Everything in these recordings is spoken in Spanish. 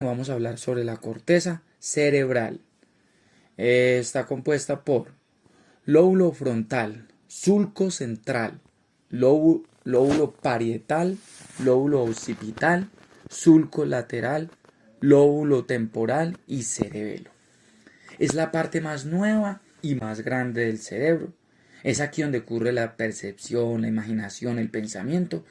Vamos a hablar sobre la corteza cerebral. Está compuesta por lóbulo frontal, sulco central, lóbulo parietal, lóbulo occipital, sulco lateral, lóbulo temporal y cerebelo. Es la parte más nueva y más grande del cerebro. Es aquí donde ocurre la percepción, la imaginación, el pensamiento,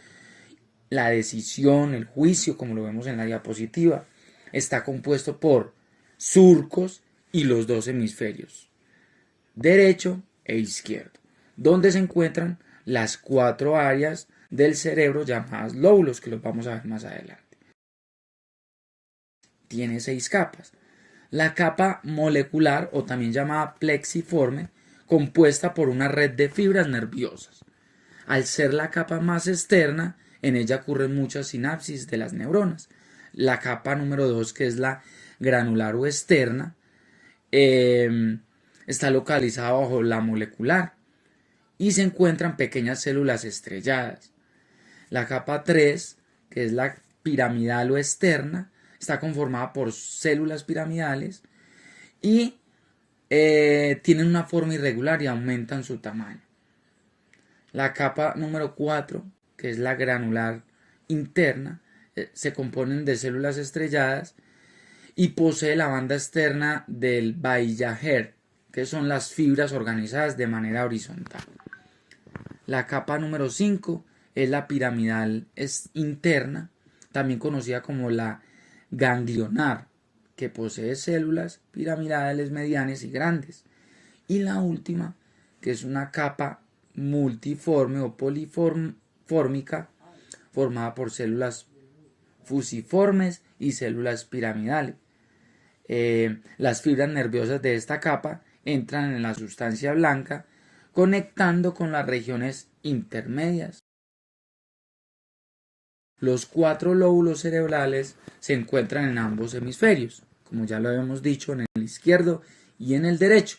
la decisión, el juicio, como lo vemos en la diapositiva. Está compuesto por surcos y los dos hemisferios, derecho e izquierdo, donde se encuentran las 4 áreas del cerebro llamadas lóbulos, que los vamos a ver más adelante. Tiene 6 capas. La capa molecular, o también llamada plexiforme, compuesta por una red de fibras nerviosas. Al ser la capa más externa, en ella ocurren muchas sinapsis de las neuronas. La capa número 2, que es la granular o externa, está localizada bajo la molecular y se encuentran pequeñas células estrelladas. La capa 3, que es la piramidal o externa, está conformada por células piramidales y tienen una forma irregular y aumentan su tamaño. La capa número 4, que es la granular interna, se componen de células estrelladas y posee la banda externa del Baillarger, que son las fibras organizadas de manera horizontal. La capa número 5 es la piramidal interna, también conocida como la ganglionar, que posee células piramidales medianas y grandes. Y la última, que es una capa multiforme o polifórmica, formada por células fusiformes y células piramidales. Las fibras nerviosas de esta capa entran en la sustancia blanca, conectando con las regiones intermedias. Los 4 lóbulos cerebrales se encuentran en ambos hemisferios, como ya lo habíamos dicho, en el izquierdo y en el derecho,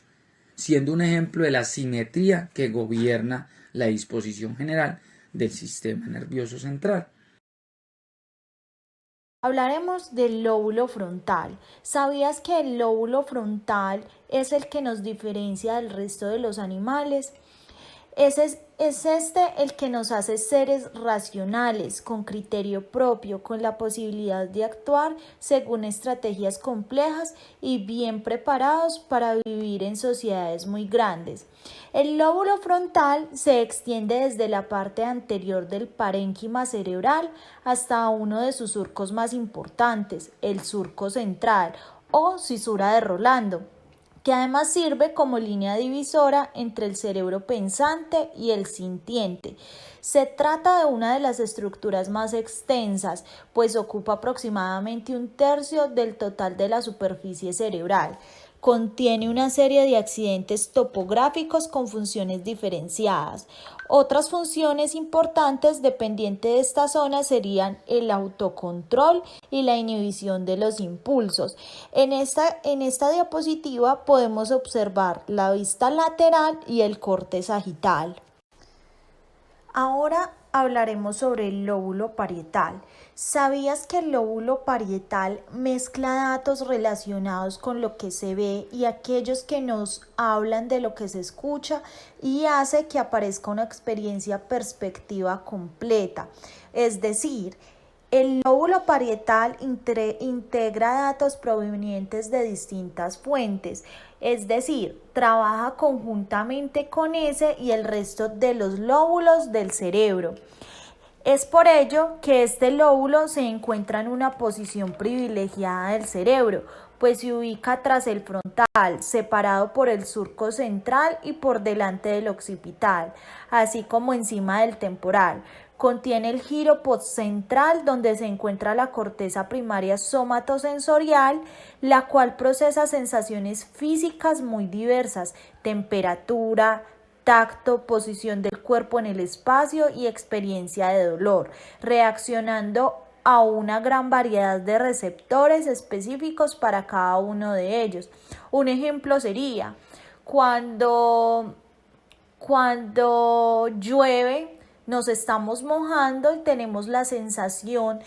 siendo un ejemplo de la simetría que gobierna la disposición general del sistema nervioso central. Hablaremos del lóbulo frontal. ¿Sabías que el lóbulo frontal es el que nos diferencia del resto de los animales? Es este el que nos hace seres racionales, con criterio propio, con la posibilidad de actuar según estrategias complejas y bien preparados para vivir en sociedades muy grandes. El lóbulo frontal se extiende desde la parte anterior del parénquima cerebral hasta uno de sus surcos más importantes, el surco central o cisura de Rolando, que además sirve como línea divisora entre el cerebro pensante y el sintiente. Se trata de una de las estructuras más extensas, pues ocupa aproximadamente 1/3 del total de la superficie cerebral. Contiene una serie de accidentes topográficos con funciones diferenciadas. Otras funciones importantes dependientes de esta zona serían el autocontrol y la inhibición de los impulsos. En esta diapositiva podemos observar la vista lateral y el corte sagital. Ahora hablaremos sobre el lóbulo parietal. ¿Sabías que el lóbulo parietal mezcla datos relacionados con lo que se ve y aquellos que nos hablan de lo que se escucha y hace que aparezca una experiencia perspectiva completa? Es decir, el lóbulo parietal integra datos provenientes de distintas fuentes, es decir, trabaja conjuntamente con ese y el resto de los lóbulos del cerebro. Es por ello que este lóbulo se encuentra en una posición privilegiada del cerebro, pues se ubica tras el frontal, separado por el surco central y por delante del occipital, así como encima del temporal. Contiene el giro postcentral, donde se encuentra la corteza primaria somatosensorial, la cual procesa sensaciones físicas muy diversas: temperatura, tacto, posición del cuerpo en el espacio y experiencia de dolor, reaccionando a una gran variedad de receptores específicos para cada uno de ellos. Un ejemplo sería cuando llueve, nos estamos mojando y tenemos la sensación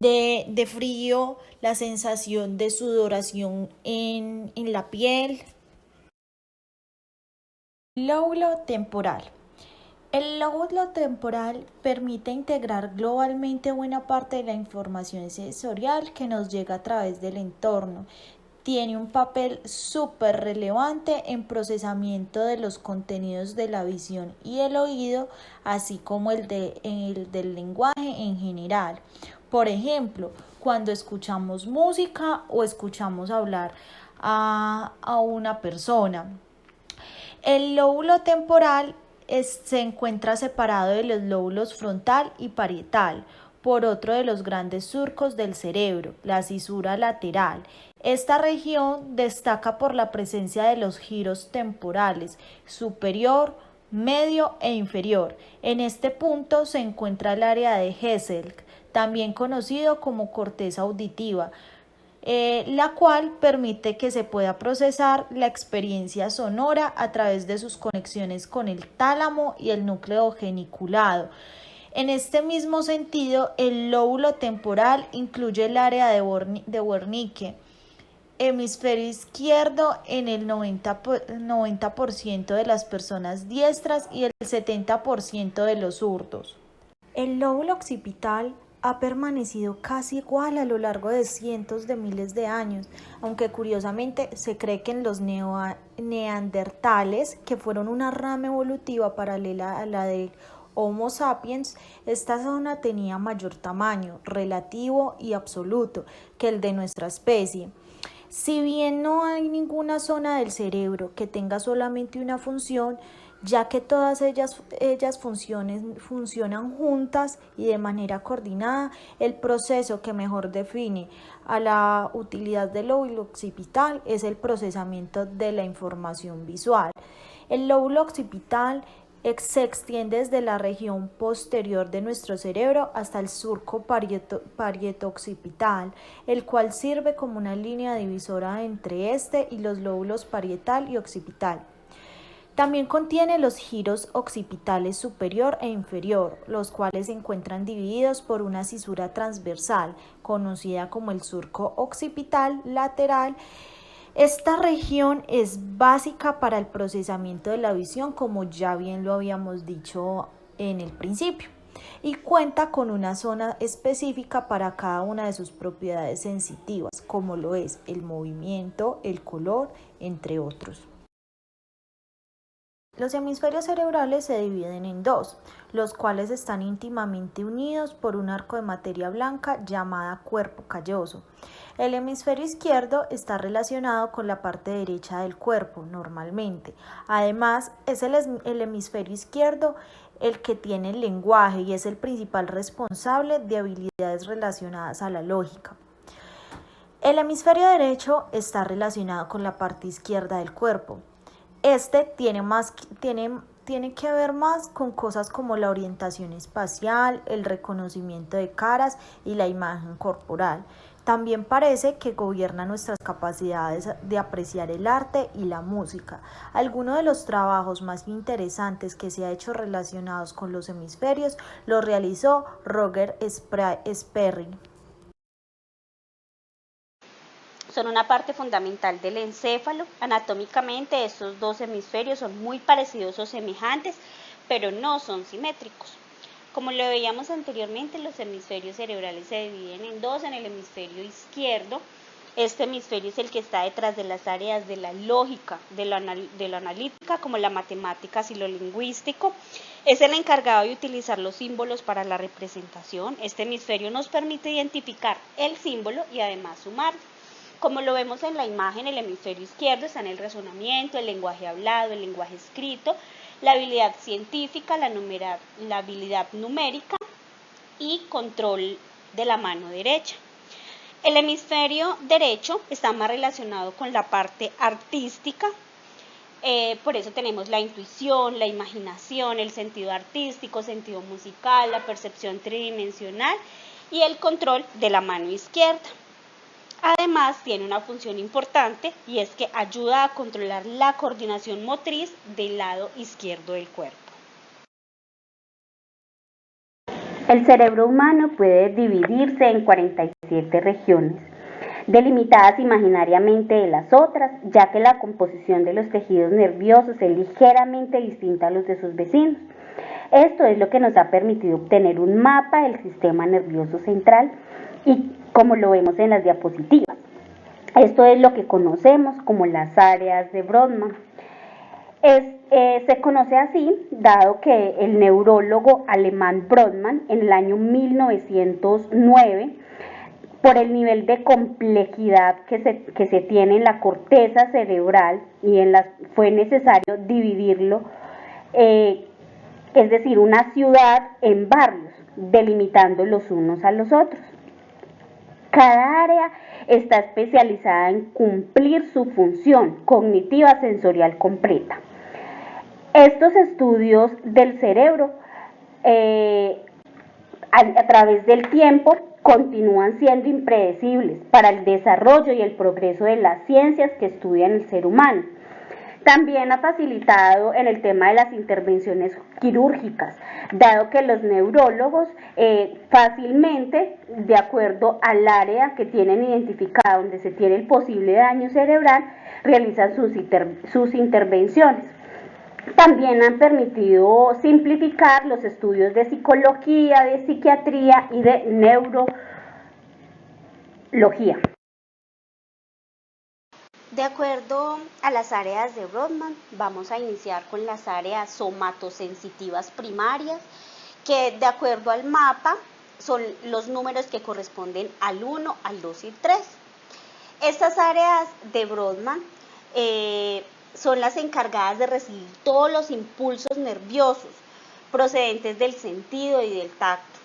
de frío, la sensación de sudoración en la piel. Lóbulo temporal. El lóbulo temporal permite integrar globalmente buena parte de la información sensorial que nos llega a través del entorno. Tiene un papel súper relevante en procesamiento de los contenidos de la visión y el oído, así como el del lenguaje en general. Por ejemplo, cuando escuchamos música o escuchamos hablar a una persona. El lóbulo temporal se encuentra separado de los lóbulos frontal y parietal por otro de los grandes surcos del cerebro, la cisura lateral. Esta región destaca por la presencia de los giros temporales superior, medio e inferior. En este punto se encuentra el área de Hessel, también conocido como corteza auditiva, la cual permite que se pueda procesar la experiencia sonora a través de sus conexiones con el tálamo y el núcleo geniculado. En este mismo sentido, el lóbulo temporal incluye el área de Wernicke, hemisferio izquierdo en el 90% de las personas diestras y el 70% de los zurdos. El lóbulo occipital ha permanecido casi igual a lo largo de cientos de miles de años, aunque curiosamente se cree que en los neandertales, que fueron una rama evolutiva paralela a la del Homo sapiens, esta zona tenía mayor tamaño relativo y absoluto que el de nuestra especie. Si bien no hay ninguna zona del cerebro que tenga solamente una función, ya que todas ellas funcionan juntas y de manera coordinada, el proceso que mejor define a la utilidad del lóbulo occipital es el procesamiento de la información visual. El lóbulo occipital se extiende desde la región posterior de nuestro cerebro hasta el surco parieto-occipital, el cual sirve como una línea divisora entre este y los lóbulos parietal y occipital. También contiene los giros occipitales superior e inferior, los cuales se encuentran divididos por una cisura transversal, conocida como el surco occipital lateral. Esta región es básica para el procesamiento de la visión, como ya bien lo habíamos dicho en el principio, y cuenta con una zona específica para cada una de sus propiedades sensitivas, como lo es el movimiento, el color, entre otros. Los hemisferios cerebrales se dividen en dos, los cuales están íntimamente unidos por un arco de materia blanca llamada cuerpo calloso. El hemisferio izquierdo está relacionado con la parte derecha del cuerpo, normalmente. Además, es el hemisferio izquierdo el que tiene el lenguaje y es el principal responsable de habilidades relacionadas a la lógica. El hemisferio derecho está relacionado con la parte izquierda del cuerpo. Este tiene que ver más con cosas como la orientación espacial, el reconocimiento de caras y la imagen corporal. También parece que gobierna nuestras capacidades de apreciar el arte y la música. Algunos de los trabajos más interesantes que se ha hecho relacionados con los hemisferios los realizó Roger Sperry. Son una parte fundamental del encéfalo. Anatómicamente, estos dos hemisferios son muy parecidos o semejantes, pero no son simétricos. Como lo veíamos anteriormente, los hemisferios cerebrales se dividen en dos. En el hemisferio izquierdo, este hemisferio es el que está detrás de las áreas de la lógica, de lo analítica, como la matemáticas y lo lingüístico. Es el encargado de utilizar los símbolos para la representación. Este hemisferio nos permite identificar el símbolo y además sumarlo. Como lo vemos en la imagen, el hemisferio izquierdo está en el razonamiento, el lenguaje hablado, el lenguaje escrito, la habilidad científica, la habilidad numérica y control de la mano derecha. El hemisferio derecho está más relacionado con la parte artística, por eso tenemos la intuición, la imaginación, el sentido artístico, sentido musical, la percepción tridimensional y el control de la mano izquierda. Además, tiene una función importante y es que ayuda a controlar la coordinación motriz del lado izquierdo del cuerpo. El cerebro humano puede dividirse en 47 regiones, delimitadas imaginariamente de las otras, ya que la composición de los tejidos nerviosos es ligeramente distinta a los de sus vecinos. Esto es lo que nos ha permitido obtener un mapa del sistema nervioso central y como lo vemos en las diapositivas. Esto es lo que conocemos como las áreas de Brodmann. Se conoce así, dado que el neurólogo alemán Brodmann en el año 1909, por el nivel de complejidad que se tiene en la corteza cerebral y fue necesario dividirlo, es decir, una ciudad en barrios, delimitando los unos a los otros. Cada área está especializada en cumplir su función cognitiva sensorial completa. Estos estudios del cerebro a través del tiempo continúan siendo impredecibles para el desarrollo y el progreso de las ciencias que estudian el ser humano. También ha facilitado en el tema de las intervenciones quirúrgicas, dado que los neurólogos fácilmente, de acuerdo al área que tienen identificada donde se tiene el posible daño cerebral, realizan sus intervenciones. También han permitido simplificar los estudios de psicología, de psiquiatría y de neurología. De acuerdo a las áreas de Brodmann, vamos a iniciar con las áreas somatosensitivas primarias, que de acuerdo al mapa son los números que corresponden al 1, al 2 y 3. Estas áreas de Brodmann son las encargadas de recibir todos los impulsos nerviosos procedentes del sentido y del tacto.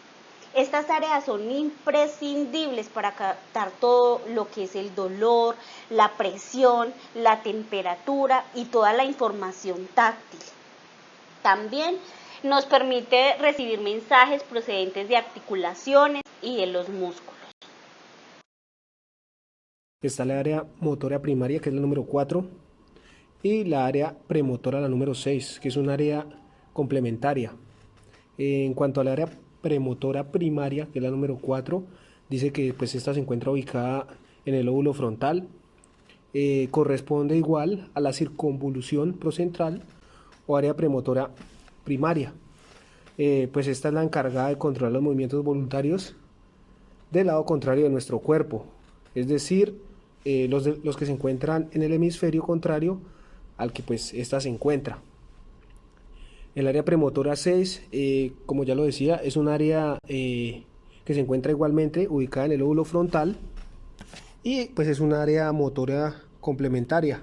Estas áreas son imprescindibles para captar todo lo que es el dolor, la presión, la temperatura y toda la información táctil. También nos permite recibir mensajes procedentes de articulaciones y de los músculos. Está la área motora primaria, que es la número 4, y la área premotora, la número 6, que es un área complementaria. En cuanto al área premotora primaria, que es la número 4, dice que pues esta se encuentra ubicada en el lóbulo frontal, corresponde igual a la circunvolución procentral o área premotora primaria. Pues esta es la encargada de controlar los movimientos voluntarios del lado contrario de nuestro cuerpo, es decir, los que se encuentran en el hemisferio contrario al que pues esta se encuentra. El área premotora 6, como ya lo decía, es un área que se encuentra igualmente ubicada en el lóbulo frontal y pues es un área motora complementaria.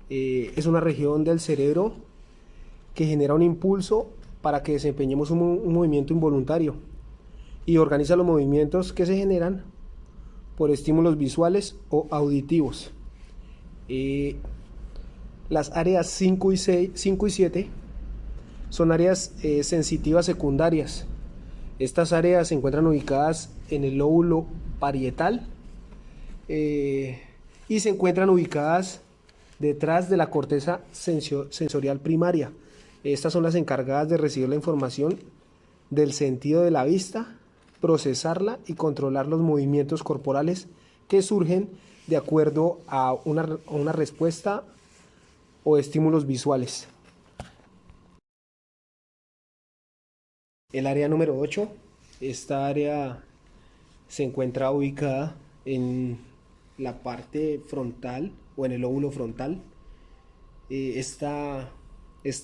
Es una región del cerebro que genera un impulso para que desempeñemos un movimiento involuntario y organiza los movimientos que se generan por estímulos visuales o auditivos. Las áreas 5 y 7 son áreas sensitivas secundarias. Estas áreas se encuentran ubicadas en el lóbulo parietal y se encuentran ubicadas detrás de la corteza sensorial primaria. Estas son las encargadas de recibir la información del sentido de la vista, procesarla y controlar los movimientos corporales que surgen de acuerdo a una respuesta o estímulos visuales. El área número 8, esta área se encuentra ubicada en la parte frontal o en el lóbulo frontal. Esta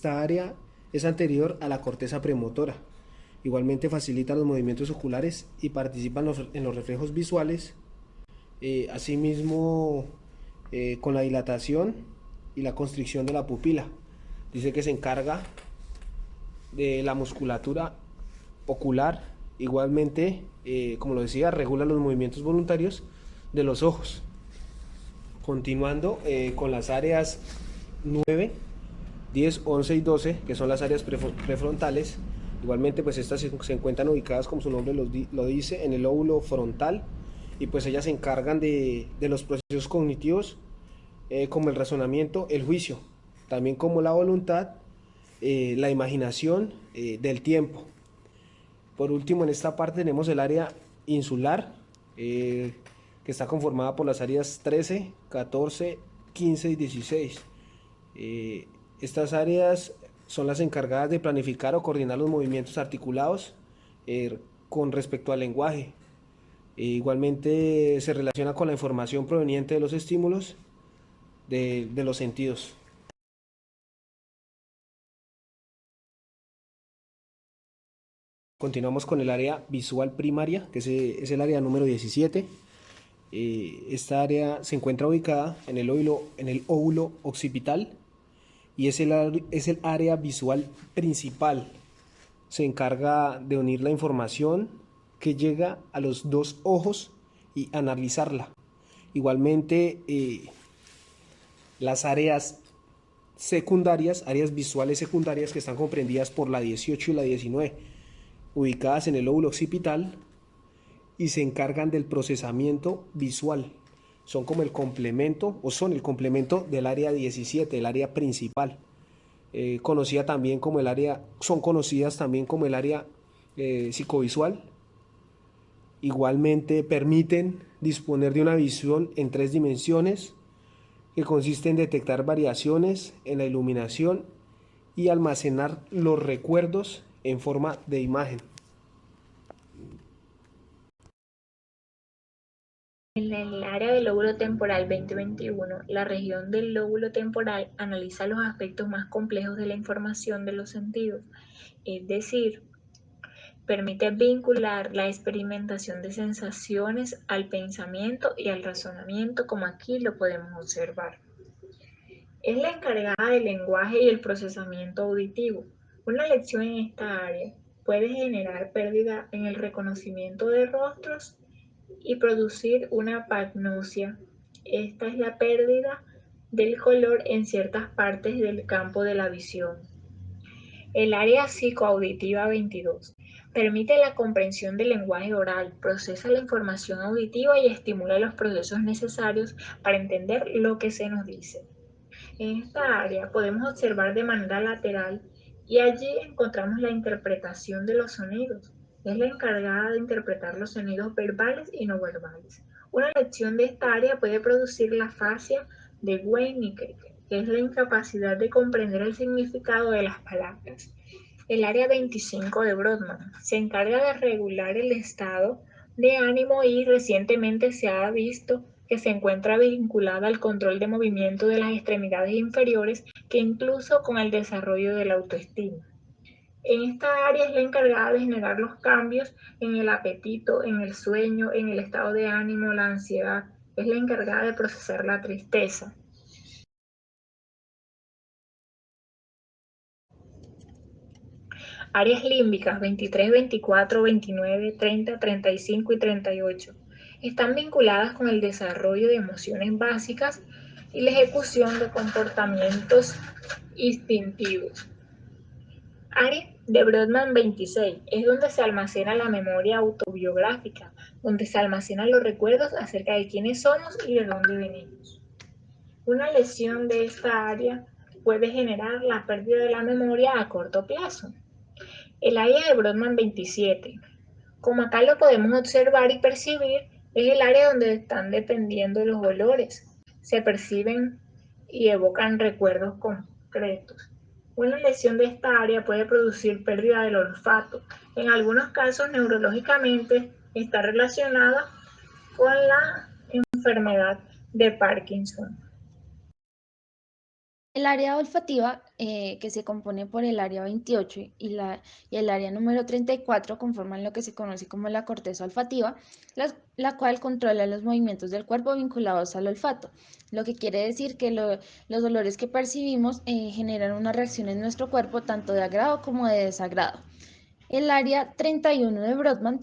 área es anterior a la corteza premotora. Igualmente facilita los movimientos oculares y participa en los reflejos visuales. Asimismo, con la dilatación y la constricción de la pupila. Dice que se encarga de la musculatura ocular. Igualmente, como lo decía, regula los movimientos voluntarios de los ojos. Continuando con las áreas 9, 10, 11 y 12, que son las áreas prefrontales. Igualmente, pues estas se encuentran ubicadas, como su nombre lo dice, en el lóbulo frontal, y pues ellas se encargan de los procesos cognitivos, como el razonamiento, el juicio, también como la voluntad, la imaginación del tiempo. Por último, en esta parte tenemos el área insular, que está conformada por las áreas 13, 14, 15 y 16. Estas áreas son las encargadas de planificar o coordinar los movimientos articulados con respecto al lenguaje. Igualmente se relaciona con la información proveniente de los estímulos de los sentidos. Continuamos con el área visual primaria, que es el área número 17. Esta área se encuentra ubicada en el óvulo occipital y es el área visual principal. Se encarga de unir la información que llega a los dos ojos y analizarla. Igualmente, las áreas secundarias, áreas visuales secundarias, que están comprendidas por la 18 y la 19, ubicadas en el óvulo occipital y se encargan del procesamiento visual. Son como el complemento, o son el complemento del área 17, el área principal. Son conocidas también como el área psicovisual. Igualmente permiten disponer de una visión en 3 dimensiones, que consiste en detectar variaciones en la iluminación y almacenar los recuerdos en forma de imagen. En el área del lóbulo temporal 2021, la región del lóbulo temporal analiza los aspectos más complejos de la información de los sentidos, es decir, permite vincular la experimentación de sensaciones al pensamiento y al razonamiento, como aquí lo podemos observar. Es la encargada del lenguaje y el procesamiento auditivo. Una lección en esta área puede generar pérdida en el reconocimiento de rostros y producir una pagnosia. Esta es la pérdida del color en ciertas partes del campo de la visión. El área psicoauditiva 22 permite la comprensión del lenguaje oral, procesa la información auditiva y estimula los procesos necesarios para entender lo que se nos dice. En esta área podemos observar de manera lateral y allí encontramos la interpretación de los sonidos. Es la encargada de interpretar los sonidos verbales y no verbales. Una lección de esta área puede producir la afasia de Wernicke, que es la incapacidad de comprender el significado de las palabras. El área 25 de Brodmann se encarga de regular el estado de ánimo y recientemente se ha visto que se encuentra vinculada al control de movimiento de las extremidades inferiores, que incluso con el desarrollo de la autoestima. En esta área es la encargada de generar los cambios en el apetito, en el sueño, en el estado de ánimo, la ansiedad. Es la encargada de procesar la tristeza. Áreas límbicas 23, 24, 29, 30, 35 y 38 están vinculadas con el desarrollo de emociones básicas y la ejecución de comportamientos instintivos. Área de Brodmann 26 es donde se almacena la memoria autobiográfica, donde se almacenan los recuerdos acerca de quiénes somos y de dónde venimos. Una lesión de esta área puede generar la pérdida de la memoria a corto plazo. El área de Brodmann 27, como acá lo podemos observar y percibir, es el área donde están dependiendo los olores. Se perciben y evocan recuerdos concretos. Una lesión de esta área puede producir pérdida del olfato. En algunos casos, neurológicamente, está relacionada con la enfermedad de Parkinson. El área olfativa, que se compone por el área 28 y el área número 34, conforman lo que se conoce como la corteza olfativa, la cual controla los movimientos del cuerpo vinculados al olfato, lo que quiere decir que los olores que percibimos generan una reacción en nuestro cuerpo tanto de agrado como de desagrado. El área 31 de Brodmann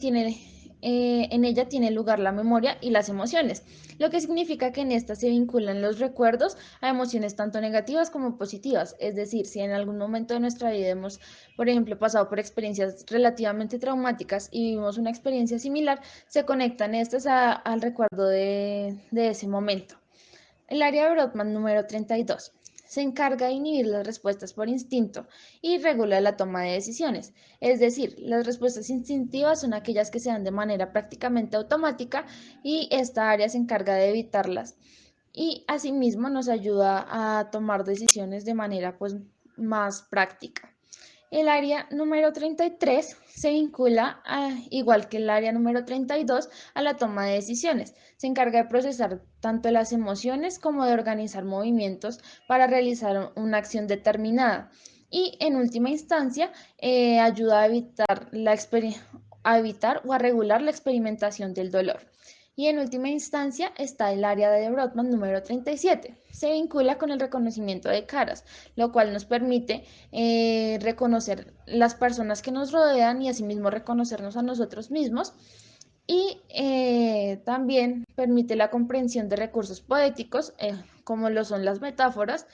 en ella tiene lugar la memoria y las emociones, lo que significa que en esta se vinculan los recuerdos a emociones tanto negativas como positivas. Es decir, si en algún momento de nuestra vida hemos, por ejemplo, pasado por experiencias relativamente traumáticas y vivimos una experiencia similar, se conectan estas al recuerdo de ese momento. El área de Brodmann número 32 Se encarga de inhibir las respuestas por instinto y regula la toma de decisiones. Es decir, las respuestas instintivas son aquellas que se dan de manera prácticamente automática y esta área se encarga de evitarlas. Y asimismo nos ayuda a tomar decisiones de manera pues más práctica. El área número 33 se vincula, igual que el área número 32, a la toma de decisiones. Se encarga de procesar tanto las emociones como de organizar movimientos para realizar una acción determinada. Y en última instancia, ayuda a evitar o a regular la experimentación del dolor. Y en última instancia está el área de Brodmann número 37. Se vincula con el reconocimiento de caras, lo cual nos permite reconocer las personas que nos rodean y asimismo reconocernos a nosotros mismos. Y también permite la comprensión de recursos poéticos, como lo son las metáforas,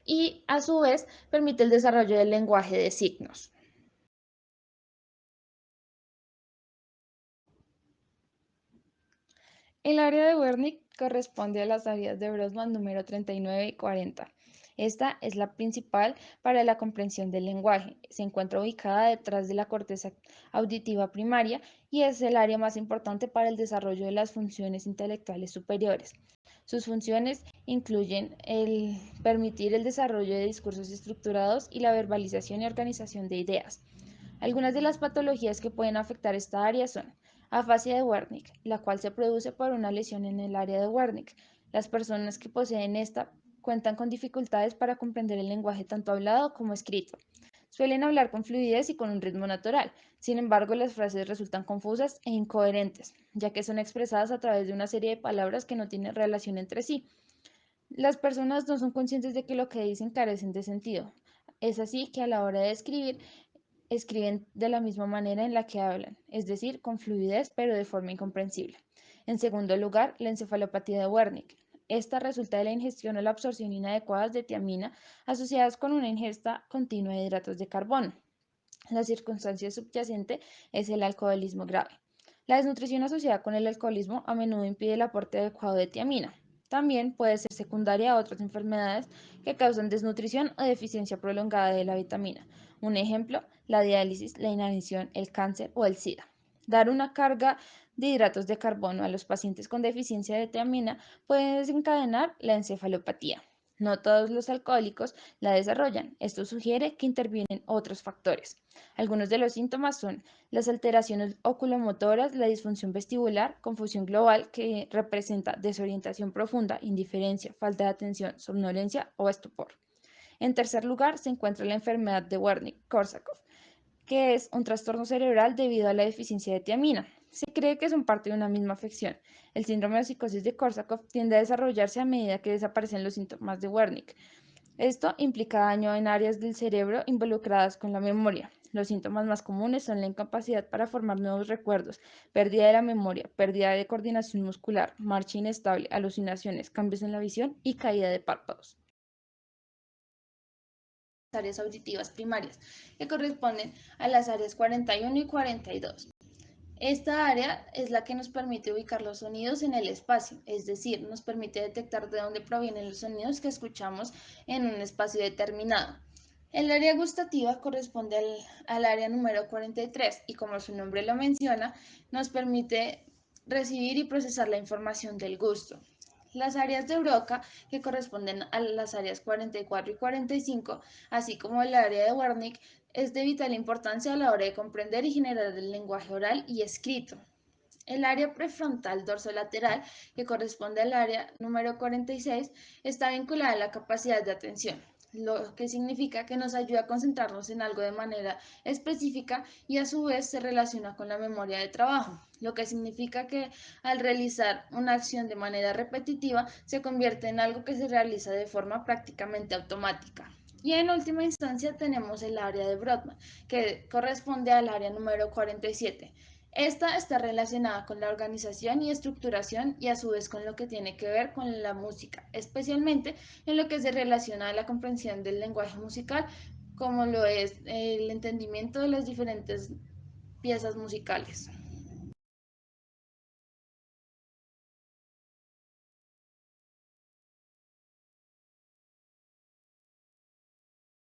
y a su vez permite el desarrollo del lenguaje de signos. El área de Wernicke corresponde a las áreas de Brodmann número 39 y 40. Esta es la principal para la comprensión del lenguaje. Se encuentra ubicada detrás de la corteza auditiva primaria y es el área más importante para el desarrollo de las funciones intelectuales superiores. Sus funciones incluyen el permitir el desarrollo de discursos estructurados y la verbalización y organización de ideas. Algunas de las patologías que pueden afectar esta área son afasia de Wernicke, la cual se produce por una lesión en el área de Wernicke. Las personas que poseen esta cuentan con dificultades para comprender el lenguaje tanto hablado como escrito. Suelen hablar con fluidez y con un ritmo natural. Sin embargo, las frases resultan confusas e incoherentes, ya que son expresadas a través de una serie de palabras que no tienen relación entre sí. Las personas no son conscientes de que lo que dicen carecen de sentido. Es así que a la hora de escribir, escriben de la misma manera en la que hablan, es decir, con fluidez pero de forma incomprensible. En segundo lugar, la encefalopatía de Wernicke. Esta resulta de la ingestión o la absorción inadecuadas de tiamina asociadas con una ingesta continua de hidratos de carbono. La circunstancia subyacente es el alcoholismo grave. La desnutrición asociada con el alcoholismo a menudo impide el aporte adecuado de tiamina. También puede ser secundaria a otras enfermedades que causan desnutrición o deficiencia prolongada de la vitamina. Un ejemplo, la diálisis, la inanición, el cáncer o el SIDA. Dar una carga de hidratos de carbono a los pacientes con deficiencia de tiamina puede desencadenar la encefalopatía. No todos los alcohólicos la desarrollan. Esto sugiere que intervienen otros factores. Algunos de los síntomas son las alteraciones oculomotoras, la disfunción vestibular, confusión global que representa desorientación profunda, indiferencia, falta de atención, somnolencia o estupor. En tercer lugar, se encuentra la enfermedad de Wernicke-Korsakoff, que es un trastorno cerebral debido a la deficiencia de tiamina. Se cree que son parte de una misma afección. El síndrome de psicosis de Korsakoff tiende a desarrollarse a medida que desaparecen los síntomas de Wernicke. Esto implica daño en áreas del cerebro involucradas con la memoria. Los síntomas más comunes son la incapacidad para formar nuevos recuerdos, pérdida de la memoria, pérdida de coordinación muscular, marcha inestable, alucinaciones, cambios en la visión y caída de párpados. Áreas auditivas primarias, que corresponden a las áreas 41 y 42. Esta área es la que nos permite ubicar los sonidos en el espacio, es decir, nos permite detectar de dónde provienen los sonidos que escuchamos en un espacio determinado. El área gustativa corresponde al área número 43 y como su nombre lo menciona, nos permite recibir y procesar la información del gusto. Las áreas de Broca, que corresponden a las áreas 44 y 45, así como el área de Wernicke, es de vital importancia a la hora de comprender y generar el lenguaje oral y escrito. El área prefrontal dorsolateral, que corresponde al área número 46, está vinculada a la capacidad de atención, lo que significa que nos ayuda a concentrarnos en algo de manera específica y a su vez se relaciona con la memoria de trabajo, lo que significa que al realizar una acción de manera repetitiva se convierte en algo que se realiza de forma prácticamente automática. Y en última instancia tenemos el área de Brodmann, que corresponde al área número 47. Esta está relacionada con la organización y estructuración y a su vez con lo que tiene que ver con la música, especialmente en lo que se relaciona a la comprensión del lenguaje musical, como lo es el entendimiento de las diferentes piezas musicales.